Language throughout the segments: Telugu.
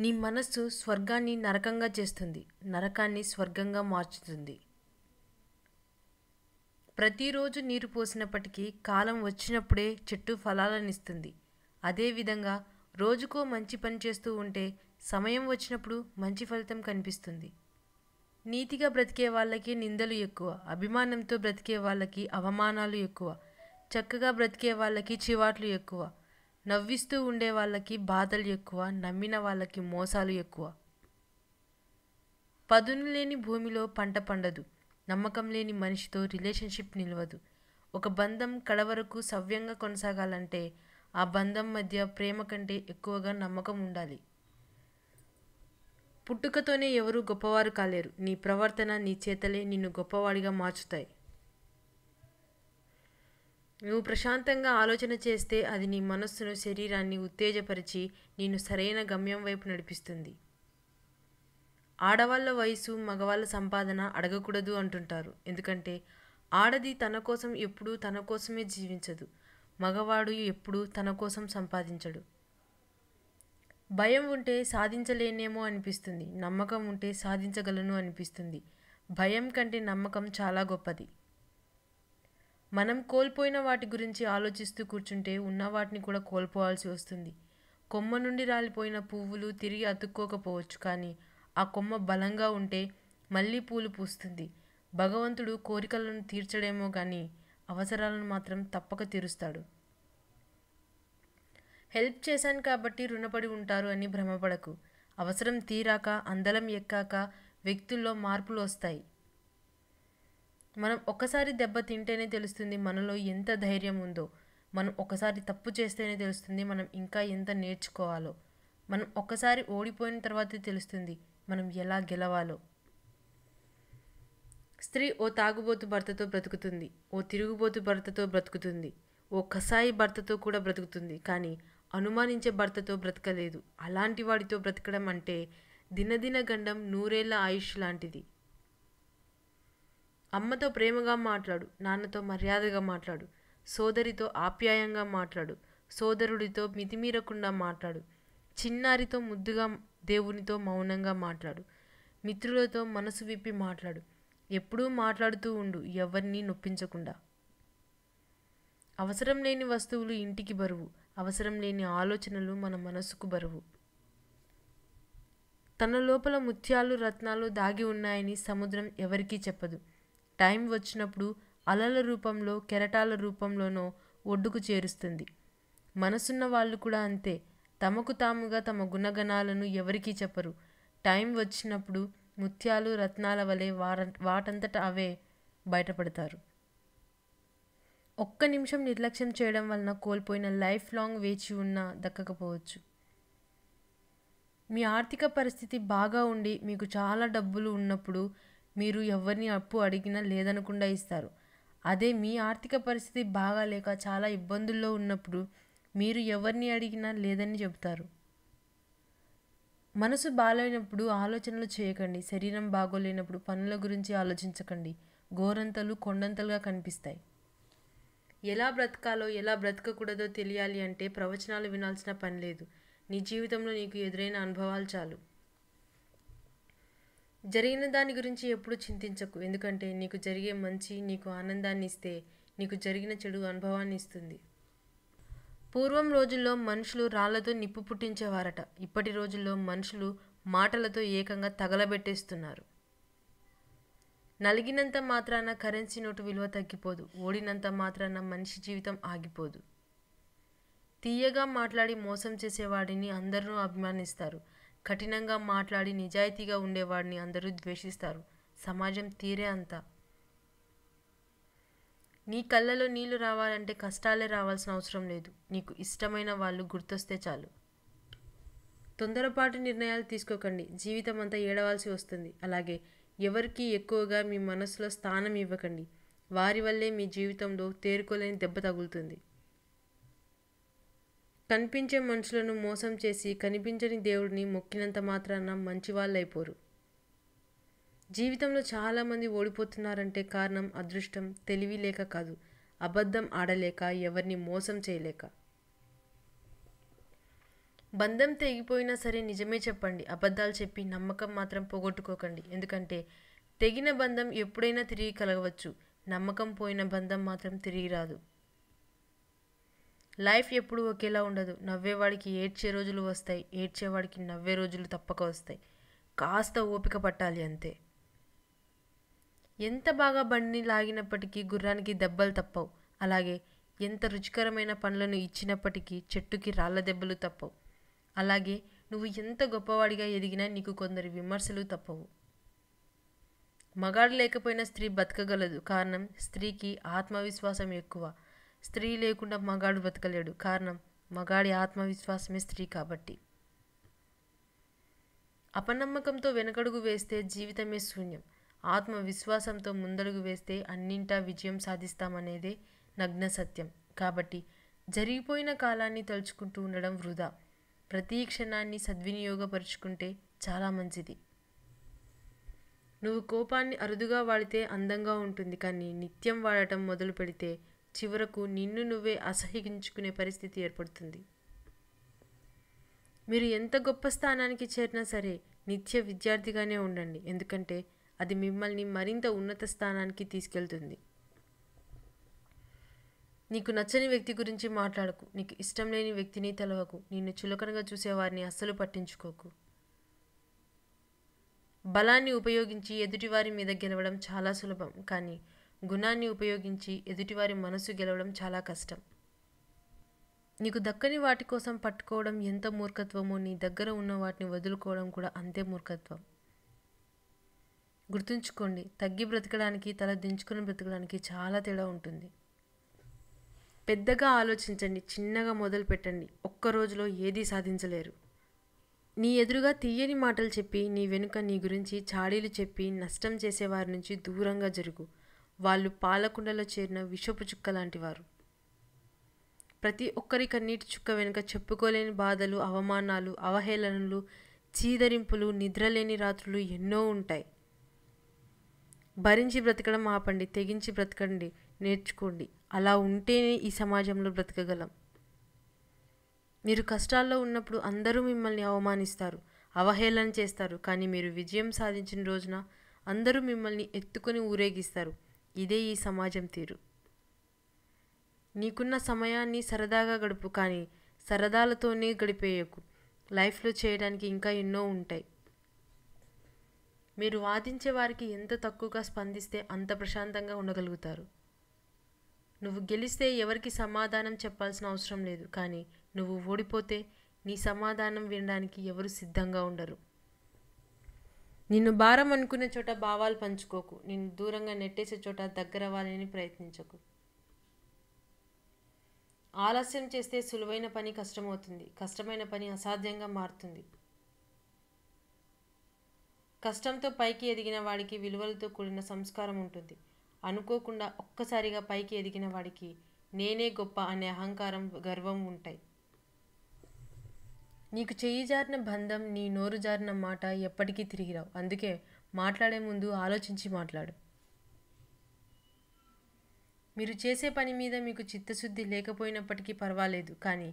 నీ మనస్సు స్వర్గాన్ని నరకంగా చేస్తుంది, నరకాన్ని స్వర్గంగా మార్చుతుంది. ప్రతిరోజు నీరు పోసినప్పటికీ కాలం వచ్చినప్పుడే చెట్టు ఫలాలనిస్తుంది. అదేవిధంగా రోజుకో మంచి పని చేస్తూ ఉంటే సమయం వచ్చినప్పుడు మంచి ఫలితం కనిపిస్తుంది. నీతిగా బ్రతికే వాళ్ళకి నిందలు ఎక్కువ, అభిమానంతో బ్రతికే వాళ్ళకి అవమానాలు ఎక్కువ, చక్కగా బ్రతికే వాళ్ళకి చివాట్లు ఎక్కువ, నవ్విస్తూ ఉండే వాళ్ళకి బాధలు ఎక్కువ, నమ్మిన వాళ్ళకి మోసాలు ఎక్కువ. పదును లేని భూమిలో పంట పండదు, నమ్మకం లేని మనిషితో రిలేషన్షిప్ నిలవదు. ఒక బంధం కడవరకు సవ్యంగా కొనసాగాలంటే ఆ బంధం మధ్య ప్రేమ కంటే ఎక్కువగా నమ్మకం ఉండాలి. పుట్టుకతోనే ఎవరూ గొప్పవారు కాలేరు. నీ ప్రవర్తన, నీ చేతలే నిన్ను గొప్పవాడిగా మార్చుతాయి. నువ్వు ప్రశాంతంగా ఆలోచన చేస్తే అది నీ మనస్సును, శరీరాన్ని ఉత్తేజపరిచి నిన్ను సరైన గమ్యం వైపు నడిపిస్తుంది. ఆడవాళ్ళ వయసు, మగవాళ్ళ సంపాదన అడగకూడదు అంటుంటారు. ఎందుకంటే ఆడది తన కోసం ఎప్పుడూ తన కోసమే జీవించదు, మగవాడు ఎప్పుడూ తన కోసం సంపాదించడు. భయం ఉంటే సాధించలేనేమో అనిపిస్తుంది, నమ్మకం ఉంటే సాధించగలను అనిపిస్తుంది. భయం కంటే నమ్మకం చాలా గొప్పది. మనం కోల్పోయిన వాటి గురించి ఆలోచిస్తూ కూర్చుంటే ఉన్న వాటిని కూడా కోల్పోవాల్సి వస్తుంది. కొమ్మ నుండి రాలిపోయిన పువ్వులు తిరిగి అతుక్కోకపోవచ్చు, కానీ ఆ కొమ్మ బలంగా ఉంటే మళ్ళీ పూలు పూస్తుంది. భగవంతుడు కోరికలను తీర్చడేమో కానీ అవసరాలను మాత్రం తప్పక తీరుస్తాడు. హెల్ప్ చేశాను కాబట్టి రుణపడి ఉంటారు అని భ్రమపడకు. అవసరం తీరాక, అందలం ఎక్కాక వ్యక్తుల్లో మార్పులు వస్తాయి. మనం ఒక్కసారి దెబ్బ తింటేనే తెలుస్తుంది మనలో ఎంత ధైర్యం ఉందో. మనం ఒకసారి తప్పు చేస్తేనే తెలుస్తుంది మనం ఇంకా ఎంత నేర్చుకోవాలో. మనం ఒక్కసారి ఓడిపోయిన తర్వాతే తెలుస్తుంది మనం ఎలా గెలవాలో. స్త్రీ ఓ తాగుబోతు భర్తతో బ్రతుకుతుంది, ఓ తిరుగుబోతు భర్తతో బ్రతుకుతుంది, ఓ కసాయి భర్తతో కూడా బ్రతుకుతుంది, కానీ అనుమానించే భర్తతో బ్రతకలేదు. అలాంటి వాడితో బ్రతకడం అంటే దినదిన గండం, నూరేళ్ల ఆయుష్ లాంటిది. అమ్మతో ప్రేమగా మాట్లాడు, నాన్నతో మర్యాదగా మాట్లాడు, సోదరితో ఆప్యాయంగా మాట్లాడు, సోదరుడితో మితిమీరకుండా మాట్లాడు, చిన్నారితో ముద్దుగా, దేవునితో మౌనంగా మాట్లాడు, మిత్రులతో మనసు విప్పి మాట్లాడు. ఎప్పుడూ మాట్లాడుతూ ఉండు, ఎవరిని నొప్పించకుండా. అవసరం లేని వస్తువులు ఇంటికి బరువు, అవసరం లేని ఆలోచనలు మన మనసుకు బరువు. తన లోపల ముత్యాలు, రత్నాలు దాగి ఉన్నాయని సముద్రం ఎవరికీ చెప్పదు. టైం వచ్చినప్పుడు అలల రూపంలో, కెరటాల రూపంలోనో ఒడ్డుకు చేరుస్తుంది. మనసున్న వాళ్ళు కూడా అంతే. తమకు తాముగా తమ గుణగణాలను ఎవరికీ చెప్పరు. టైం వచ్చినప్పుడు ముత్యాలు, రత్నాల వలె వాటంతట అవే బయటపడతారు. ఒక్క నిమిషం నిర్లక్ష్యం చేయడం వలన కోల్పోయిన లైఫ్ లాంగ్ వేచి ఉన్నా దక్కకపోవచ్చు. మీ ఆర్థిక పరిస్థితి బాగా ఉండి మీకు చాలా డబ్బులు ఉన్నప్పుడు మీరు ఎవరిని అప్పు అడిగినా లేదనకుండా ఇస్తారు. అదే మీ ఆర్థిక పరిస్థితి బాగా లేక చాలా ఇబ్బందుల్లో ఉన్నప్పుడు మీరు ఎవరిని అడిగినా లేదని చెబుతారు. మనసు బాగాలేనప్పుడు ఆలోచనలు చేయకండి, శరీరం బాగోలేనప్పుడు పనుల గురించి ఆలోచించకండి. గోరంతలు కొండంతలుగా కనిపిస్తాయి. ఎలా బ్రతకాలో, ఎలా బ్రతకకూడదో తెలియాలి అంటే ప్రవచనాలు వినాల్సిన పని లేదు. నీ జీవితంలో నీకు ఎదురైన అనుభవాలు చాలు. జరిగిన దాని గురించి ఎప్పుడూ చింతించకు, ఎందుకంటే నీకు జరిగే మంచి నీకు ఆనందాన్ని ఇస్తే నీకు జరిగిన చెడు అనుభవాన్ని ఇస్తుంది. పూర్వం రోజుల్లో మనుషులు రాళ్లతో నిప్పు పుట్టించేవారట. ఇప్పటి రోజుల్లో మనుషులు మాటలతో ఏకంగా తగలబెట్టేస్తున్నారు. నలిగినంత మాత్రాన కరెన్సీ నోటు విలువ తగ్గిపోదు, ఓడినంత మాత్రాన మనిషి జీవితం ఆగిపోదు. తీయగా మాట్లాడి మోసం చేసేవాడిని అందరూ అభిమానిస్తారు. కఠినంగా మాట్లాడి నిజాయితీగా ఉండేవాడిని అందరూ ద్వేషిస్తారు. సమాజం తీరే అంతా. నీ కళ్ళలో నీళ్లు రావాలంటే కష్టాలే రావాల్సిన అవసరం లేదు. నీకు ఇష్టమైన వాళ్ళు గుర్తొస్తే చాలు. తొందరపాటు నిర్ణయాలు తీసుకోకండి, జీవితం అంతా ఏడవాల్సి వస్తుంది. అలాగే ఎవరికి ఎక్కువగా మీ మనసులో స్థానం ఇవ్వకండి, వారి వల్లే మీ జీవితంలో తేరుకోలేని దెబ్బ తగులుతుంది. కనిపించే మనుషులను మోసం చేసి కనిపించని దేవుడిని మొక్కినంత మాత్రాన మంచివాళ్ళైపోరు. జీవితంలో చాలామంది ఓడిపోతున్నారంటే కారణం అదృష్టం, తెలివి లేక కాదు, అబద్ధం ఆడలేక, ఎవరిని మోసం చేయలేక. బంధం తెగిపోయినా సరే నిజమే చెప్పండి. అబద్ధాలు చెప్పి నమ్మకం మాత్రం పోగొట్టుకోకండి. ఎందుకంటే తెగిన బంధం ఎప్పుడైనా తిరిగి కలగవచ్చు. నమ్మకం పోయిన బంధం మాత్రం తిరిగి రాదు. లైఫ్ ఎప్పుడూ ఒకేలా ఉండదు. నవ్వేవాడికి ఏడ్చే రోజులు వస్తాయి, ఏడ్చేవాడికి నవ్వే రోజులు తప్పక వస్తాయి. కాస్త ఓపిక పట్టాలి అంతే. ఎంత బాగా బండిని లాగినప్పటికీ గుర్రానికి దెబ్బలు తప్పవు. అలాగే ఎంత రుచికరమైన పండ్లను ఇచ్చినప్పటికీ చెట్టుకి రాళ్ళ దెబ్బలు తప్పవు. అలాగే నువ్వు ఎంత గొప్పవాడిగా ఎదిగినా నీకు కొందరి విమర్శలు తప్పవు. మగాడు లేకపోయినా స్త్రీ బతకగలదు. కారణం స్త్రీకి ఆత్మవిశ్వాసం ఎక్కువ. స్త్రీ లేకుండా మగాడు బతకలేడు. కారణం మగాడి ఆత్మవిశ్వాసమే స్త్రీ కాబట్టి. అపనమ్మకంతో వెనకడుగు వేస్తే జీవితమే శూన్యం. ఆత్మవిశ్వాసంతో ముందడుగు వేస్తే అన్నింటా విజయం సాధిస్తామనేదే నగ్న సత్యం. కాబట్టి జరిగిపోయిన కాలాన్ని తలుచుకుంటూ ఉండడం వృధా. ప్రతి క్షణాన్ని సద్వినియోగపరుచుకుంటే చాలా మంచిది. నువ్వు కోపాన్ని అరుదుగా వాడితే అందంగా ఉంటుంది, కానీ నిత్యం వాడటం మొదలు పెడితే చివరకు నిన్ను నువ్వే అసహ్యించుకునే పరిస్థితి ఏర్పడుతుంది. మీరు ఎంత గొప్ప స్థానానికి చేరినా సరే నిత్య విద్యార్థిగానే ఉండండి. ఎందుకంటే అది మిమ్మల్ని మరింత ఉన్నత స్థానానికి తీసుకెళ్తుంది. నీకు నచ్చని వ్యక్తి గురించి మాట్లాడకు. నీకు ఇష్టం లేని వ్యక్తిని తెలవకు. నిన్ను చులకనగా చూసేవారిని అస్సలు పట్టించుకోకు. బలాన్ని ఉపయోగించి ఎదుటివారి మీద గెలవడం చాలా సులభం, కానీ గుణాన్ని ఉపయోగించి ఎదుటివారి మనసు గెలవడం చాలా కష్టం. నీకు దక్కని వాటి కోసం పట్టుకోవడం ఎంత మూర్ఖత్వమో, నీ దగ్గర ఉన్న వాటిని వదులుకోవడం కూడా అంతే మూర్ఖత్వం. గుర్తుంచుకోండి, తగ్గి బ్రతకడానికి తల దించుకుని బ్రతకడానికి చాలా తేడా ఉంటుంది. పెద్దగా ఆలోచించండి, చిన్నగా మొదలు పెట్టండి. ఒక్క రోజులో ఏదీ సాధించలేరు. నీ ఎదురుగా తీయని మాటలు చెప్పి నీ వెనుక నీ గురించి చాడీలు చెప్పి నష్టం చేసేవారి నుంచి దూరంగా జరుగు. వాళ్ళు పాలకుండలో చేరిన విషపు చుక్క లాంటివారు. ప్రతి ఒక్కరి కన్నీటి చుక్క వెనుక చెప్పుకోలేని బాధలు, అవమానాలు, అవహేళనలు, చీదరింపులు, నిద్రలేని రాత్రులు ఎన్నో ఉంటాయి. భరించి బ్రతకడం ఆపండి, తెగించి బ్రతకండి నేర్చుకోండి. అలా ఉంటేనే ఈ సమాజంలో బ్రతకగలం. మీరు కష్టాల్లో ఉన్నప్పుడు అందరూ మిమ్మల్ని అవమానిస్తారు, అవహేళన చేస్తారు. కానీ మీరు విజయం సాధించిన రోజున అందరూ మిమ్మల్ని ఎత్తుకొని ఊరేగిస్తారు. ఇదే ఈ సమాజం తీరు. నీకున్న సమయాన్ని సరదాగా గడుపు, కానీ సరదాలతోనే గడిపేయకు. లైఫ్లో చేయడానికి ఇంకా ఎన్నో ఉంటాయి. మీరు వాదించే వారికి ఎంత తక్కువగా స్పందిస్తే అంత ప్రశాంతంగా ఉండగలుగుతారు. నువ్వు గెలిస్తే ఎవరికి సమాధానం చెప్పాల్సిన అవసరం లేదు, కానీ నువ్వు ఓడిపోతే నీ సమాధానం వినడానికి ఎవరు సిద్ధంగా ఉండరు. నిన్ను భారం అనుకునే చోట భావాలు పంచుకోకు. నిన్ను దూరంగా నెట్టేసే చోట దగ్గర అవ్వాలని ప్రయత్నించకు. ఆలస్యం చేస్తే సులువైన పని కష్టమవుతుంది, కష్టమైన పని అసాధ్యంగా మారుతుంది. కష్టంతో పైకి ఎదిగిన వాడికి విలువలతో కూడిన సంస్కారం ఉంటుంది. అనుకోకుండా ఒక్కసారిగా పైకి ఎదిగిన వాడికి నేనే గొప్ప అనే అహంకారం, గర్వం ఉంటాయి. నీకు చెయ్యి జారిన బంధం, నీ నోరు జారిన మాట ఎప్పటికీ తిరిగిరావు. అందుకే మాట్లాడే ముందు ఆలోచించి మాట్లాడు. మీరు చేసే పని మీద మీకు చిత్తశుద్ధి లేకపోయినప్పటికీ పర్వాలేదు, కానీ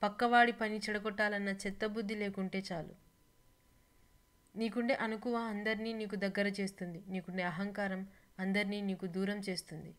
పక్కవాడి పని చెడగొట్టాలన్న చెత్తబుద్ధి లేకుంటే చాలు. నీకుండే అణకువ అందరినీ నీకు దగ్గర చేస్తుంది. నీకుండే అహంకారం అందరినీ నీకు దూరం చేస్తుంది.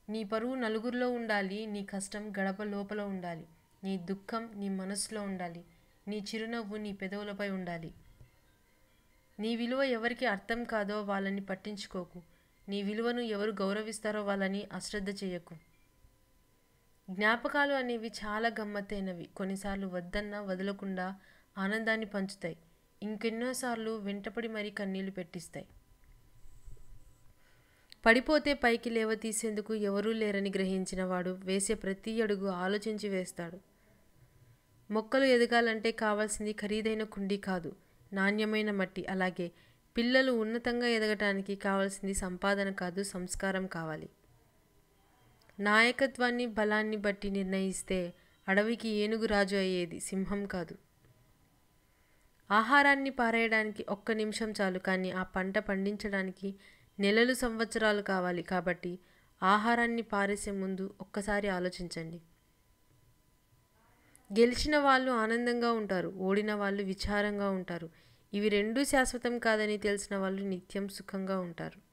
నీ పరువు నలుగురిలో ఉండాలి. నీ కష్టం గడప లోపల ఉండాలి. నీ దుఃఖం నీ మనసులో ఉండాలి. నీ చిరునవ్వు నీ పెదవులపై ఉండాలి. నీ విలువ ఎవరికి అర్థం కాదో వాళ్ళని పట్టించుకోకు. నీ విలువను ఎవరు గౌరవిస్తారో వాళ్ళని అశ్రద్ధ చేయకు. జ్ఞాపకాలు అనేవి చాలా గమ్మత్తైనవి. కొన్నిసార్లు వద్దన్నా వదలకుండా ఆనందాన్ని పంచుతాయి. ఇంకెన్నోసార్లు వెంటపడి మరీ కన్నీళ్లు పెట్టిస్తాయి. పడిపోతే పైకి లేవతీసేందుకు ఎవరూ లేరని గ్రహించిన వాడు వేసే ప్రతి అడుగు ఆలోచించి వేస్తాడు. మొక్కలు ఎదగాలంటే కావాల్సింది ఖరీదైన కుండీ కాదు, నాణ్యమైన మట్టి. అలాగే పిల్లలు ఉన్నతంగా ఎదగటానికి కావాల్సింది సంపాదన కాదు, సంస్కారం కావాలి. నాయకత్వాన్ని బలాన్ని బట్టి నిర్ణయిస్తే అడవికి ఏనుగు రాజు అయ్యేది, సింహం కాదు. ఆహారాన్ని పారేయడానికి 1 నిమిషం చాలు, కానీ ఆ పంట పండించడానికి నెలలు, సంవత్సరాలు కావాలి. కాబట్టి ఆహారాన్ని పారేసే ముందు ఒక్కసారి ఆలోచించండి. గెలిచిన వాళ్ళు ఆనందంగా ఉంటారు, ఓడిన వాళ్ళు విచారంగా ఉంటారు. ఇవి రెండూ శాశ్వతం కాదని తెలిసిన వాళ్ళు నిత్యం సుఖంగా ఉంటారు.